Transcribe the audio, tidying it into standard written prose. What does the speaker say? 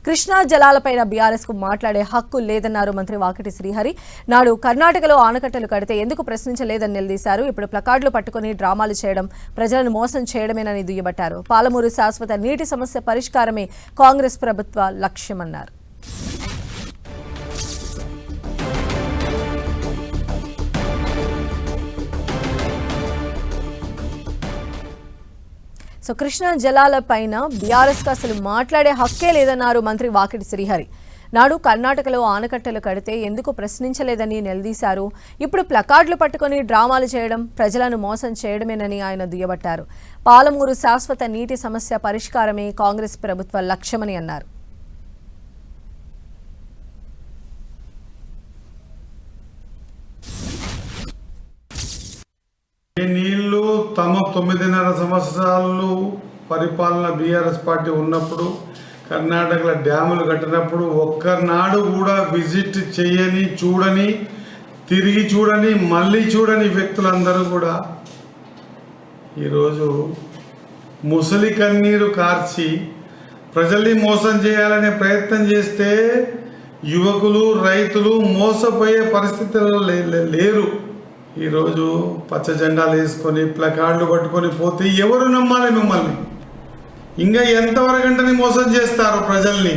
Krishna జలాలపైన BRS కు మాట్లాడే హక్కు లేదన్నారు మంత్రి వాకిటి శ్రీహరి. నాడు కర్ణాటకలో ఆనకట్టలు కడితే ఎందుకు ప్రశ్నించలేదని నిలదీశారు. ఇప్పుడు ప్లకార్డులు పట్టుకుని డ్రామాలు చేయడం ప్రజలను మోసం చేయడమేనని దుయ్యబట్టారు. పాలమూరు శాశ్వత నీటి సమస్య పరిష్కారమే కాంగ్రెస్ ప్రభుత్వ లక్ష్యమన్నారు. కృష్ణా జలాలపైన బీఆర్ఎస్ కు అసలు మాట్లాడే హక్కే లేదన్నారు మంత్రి వాకిటి శ్రీహరి. నాడు కర్ణాటకలో ఆనకట్టలు కడితే ఎందుకు ప్రశ్నించలేదని నిలదీశారు. ఇప్పుడు ప్లకార్డులు పట్టుకుని డ్రామాలు చేయడం ప్రజలను మోసం చేయడమేనని ఆయన దుయ్యబట్టారు. పాలమూరు శాశ్వత నీటి సమస్య పరిష్కారమే కాంగ్రెస్ ప్రభుత్వ లక్ష్యమని అన్నారు. ఈ నీళ్లు తమ 9.5 సంవత్సరాలు పరిపాలన బీఆర్ఎస్ పార్టీ ఉన్నప్పుడు కర్ణాటకలో డ్యాములు కట్టినప్పుడు ఒక్కనాడు కూడా విజిట్ చేయని, చూడని, తిరిగి చూడని, మళ్ళీ చూడని వ్యక్తులందరూ కూడా ఈరోజు ముసలి కన్నీరు కార్చి ప్రజల్ని మోసం చేయాలనే ప్రయత్నం చేస్తే యువకులు, రైతులు మోసపోయే పరిస్థితుల్లో లేరు. ఈరోజు పచ్చ జెండాలు వేసుకొని ప్లకార్డులు పట్టుకొని పోతే ఎవరు నమ్మాలి మిమ్మల్ని? ఇంకా ఎంతవరకంటని మోసం చేస్తారు ప్రజల్ని?